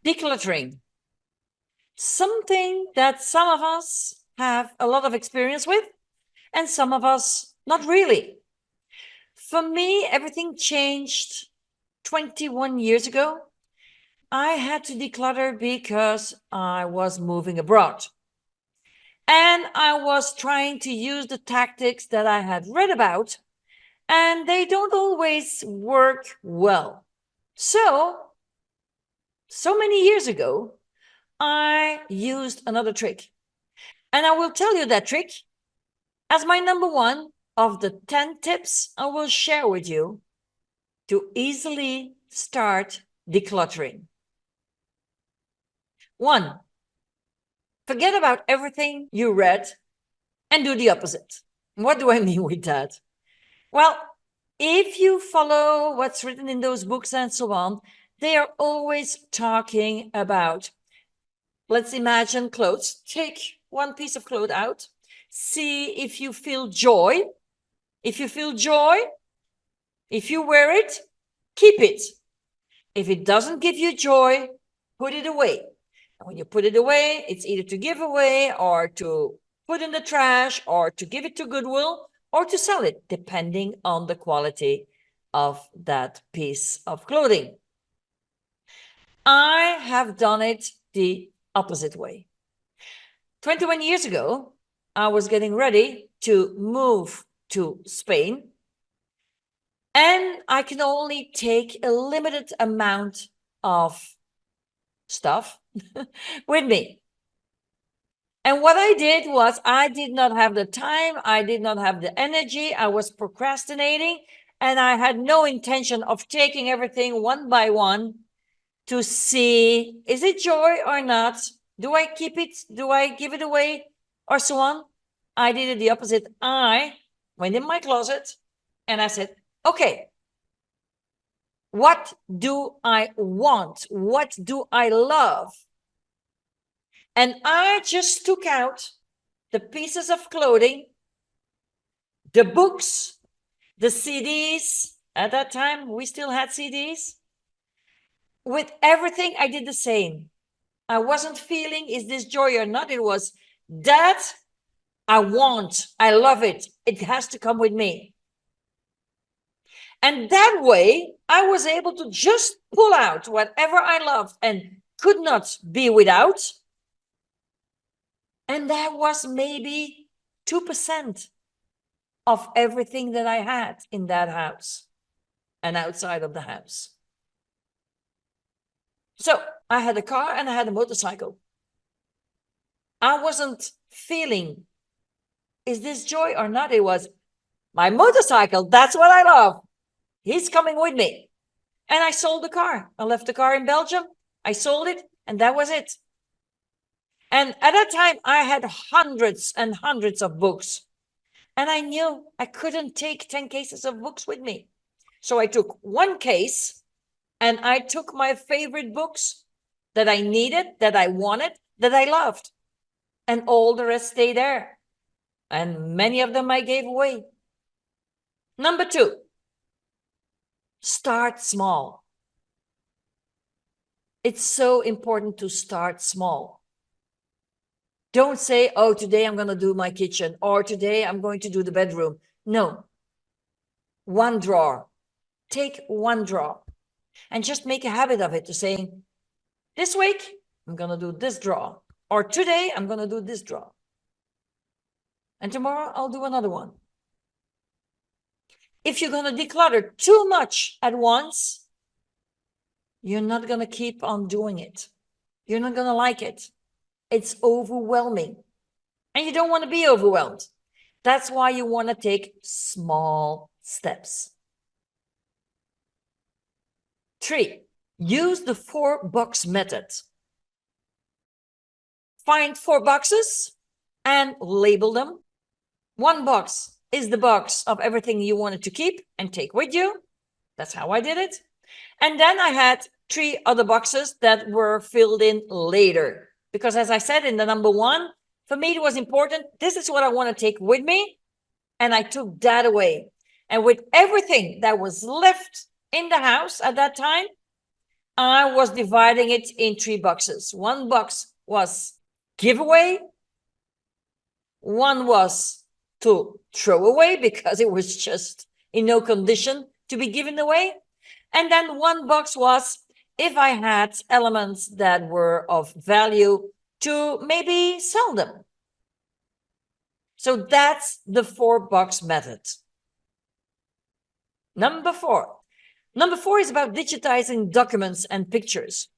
Decluttering. Something that some of us have a lot of experience with, and some of us not really. For me, everything changed 21 years ago. I had to declutter because I was moving abroad. And I was trying to use the tactics that I had read about, and they don't always work well. So many years ago, I used another trick. And I will tell you that trick as my number one of the 10 tips I will share with you to easily start decluttering. 1, forget about everything you read and do the opposite. What do I mean with that? Well, if you follow what's written in those books and so on, they are always talking about, let's imagine clothes. Take one piece of cloth out. See if you feel joy. If you feel joy, if you wear it, keep it. If it doesn't give you joy, put it away. And when you put it away, it's either to give away or to put in the trash or to give it to Goodwill or to sell it, depending on the quality of that piece of clothing. I have done it the opposite way. 21 years ago, I was getting ready to move to Spain, and I can only take a limited amount of stuff with me. And what I did was I did not have the time, I did not have the energy, I was procrastinating, and I had no intention of taking everything one by one to see, is it joy or not? Do I keep it? Do I give it away? Or so on. I did it the opposite. I went in my closet and I said, okay, what do I want? What do I love? And I just took out the pieces of clothing, the books, the CDs. At that time, we still had CDs. With everything, I did the same. I wasn't feeling, is this joy or not? It was that I want, I love it. It has to come with me. And that way, I was able to just pull out whatever I loved and could not be without. And that was maybe 2% of everything that I had in that house and outside of the house. So I had a car and I had a motorcycle. I wasn't feeling, is this joy or not? It was my motorcycle. That's what I love. He's coming with me. And I sold the car. I left the car in Belgium. I sold it, and that was it. And at that time, I had hundreds and hundreds of books. And I knew I couldn't take 10 cases of books with me. So I took one case and I took my favorite books that I needed, that I wanted, that I loved. And all the rest stayed there. And many of them I gave away. Number 2, start small. It's so important to start small. Don't say, oh, today I'm going to do my kitchen, or today I'm going to do the bedroom. No. One drawer. Take one drawer and just make a habit of it to saying, this week I'm going to do this drawer, or today I'm going to do this drawer. And tomorrow I'll do another one. If you're going to declutter too much at once, you're not going to keep on doing it. You're not going to like it. It's overwhelming. And you don't want to be overwhelmed. That's why you want to take small steps. 3, use the 4-box method. Find 4 boxes and label them. 1 box is the box of everything you wanted to keep and take with you. That's how I did it. And then I had 3 other boxes that were filled in later. Because as I said in the number 1, for me it was important. This is what I want to take with me. And I took that away. And with everything that was left in the house at that time, I was dividing it in 3 boxes. One box was giveaway. One was to throw away because it was just in no condition to be given away. And then one box was if I had elements that were of value to maybe sell them. So that's the 4-box method. Number 4. Number 4 is about digitizing documents and pictures.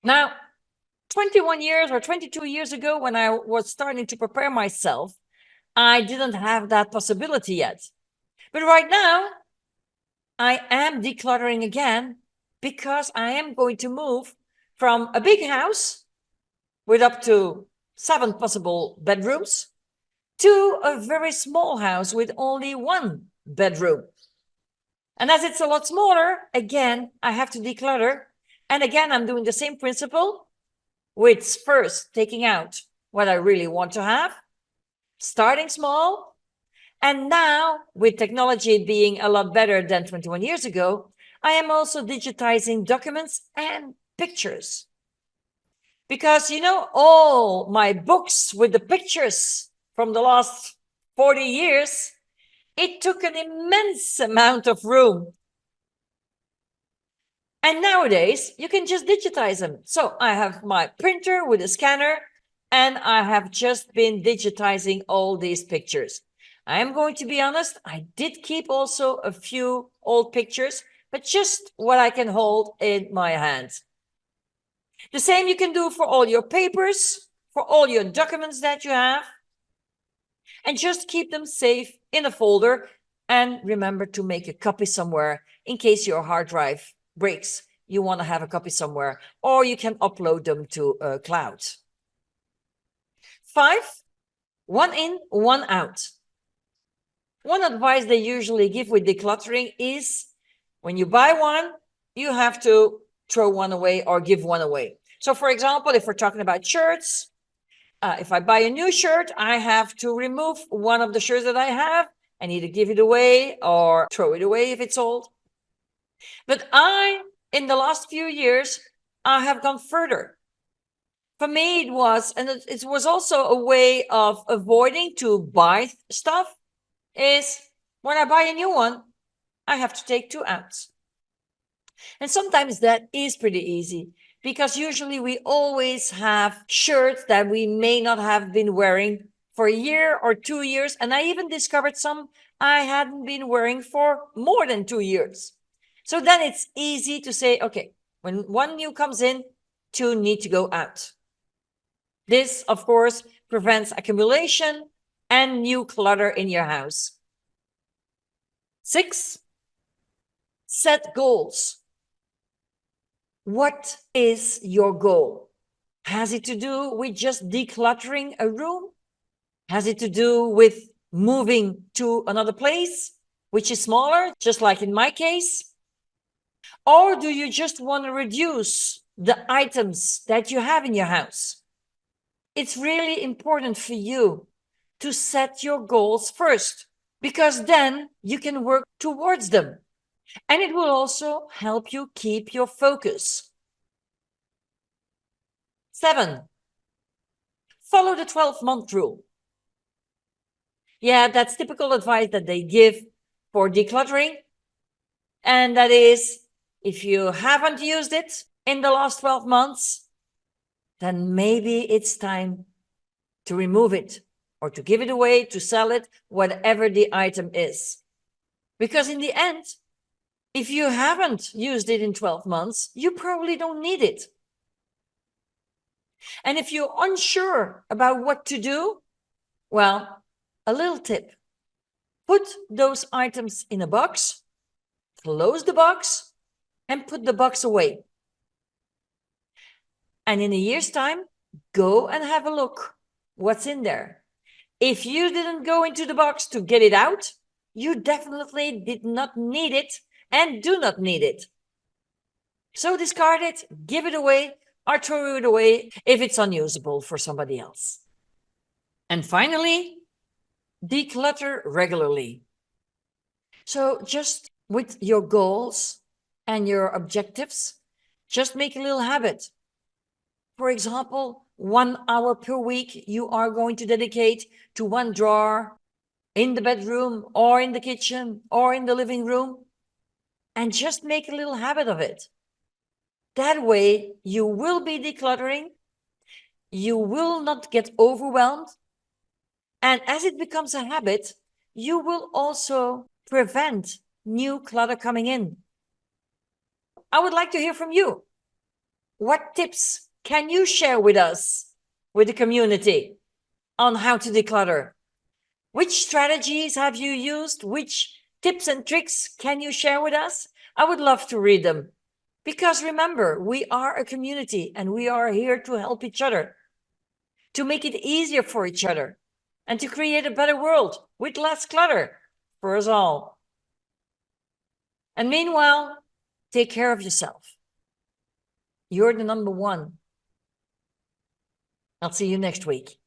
Now, 21 years or 22 years ago, when I was starting to prepare myself, I didn't have that possibility yet. But right now, I am decluttering again because I am going to move from a big house with up to 7 possible bedrooms to a very small house with only 1 bedroom. And as it's a lot smaller, again, I have to declutter. And again, I'm doing the same principle with first taking out what I really want to have, starting small. And now, with technology being a lot better than 21 years ago, I am also digitizing documents and pictures. Because, you know, all my books with the pictures from the last 40 years, it took an immense amount of room. And nowadays, you can just digitize them. So I have my printer with a scanner, and I have just been digitizing all these pictures. I am going to be honest, I did keep also a few old pictures, but just what I can hold in my hands. The same you can do for all your papers, for all your documents that you have, and just keep them safe in a folder. And remember to make a copy somewhere in case your hard drive breaks. You want to have a copy somewhere, or you can upload them to a cloud. 5, 1 in, 1 out. One advice they usually give with decluttering is when you buy one, you have to throw one away or give one away. So for example, if we're talking about shirts, if I buy a new shirt, I have to remove one of the shirts that I have and either give it away or throw it away if it's old. But in the last few years, I have gone further. For me, it was also a way of avoiding to buy stuff, is when I buy a new one, I have to take 2 out. And sometimes that is pretty easy because usually we always have shirts that we may not have been wearing for a year or 2 years. And I even discovered some I hadn't been wearing for more than 2 years. So then it's easy to say, okay, when one new comes in, 2 need to go out. This, of course, prevents accumulation and new clutter in your house. 6, set goals. What is your goal? Has it to do with just decluttering a room? Has it to do with moving to another place, which is smaller, just like in my case? Or do you just want to reduce the items that you have in your house? It's really important for you to set your goals first, because then you can work towards them. And it will also help you keep your focus. 7, follow the 12-month rule. Yeah, that's typical advice that they give for decluttering. And that is, if you haven't used it in the last 12 months, then maybe it's time to remove it or to give it away, to sell it, whatever the item is. Because in the end, if you haven't used it in 12 months, you probably don't need it. And if you're unsure about what to do, well, a little tip. Put those items in a box, close the box, and put the box away. And in a year's time, go and have a look what's in there. If you didn't go into the box to get it out, you definitely did not need it and do not need it. So discard it, give it away, or throw it away if it's unusable for somebody else. And finally, declutter regularly. So just with your goals and your objectives, Just make a little habit. For example, 1 hour per week you are going to dedicate to one drawer in the bedroom or in the kitchen or in the living room, and just make a little habit of it. That way you will be decluttering, you will not get overwhelmed, and as it becomes a habit, you will also prevent new clutter coming in. I would like to hear from you. What tips can you share with us, with the community, on how to declutter? Which strategies have you used? Which tips and tricks can you share with us? I would love to read them. Because remember, we are a community and we are here to help each other, to make it easier for each other, and to create a better world with less clutter for us all. And meanwhile, take care of yourself. You're the number one. I'll see you next week.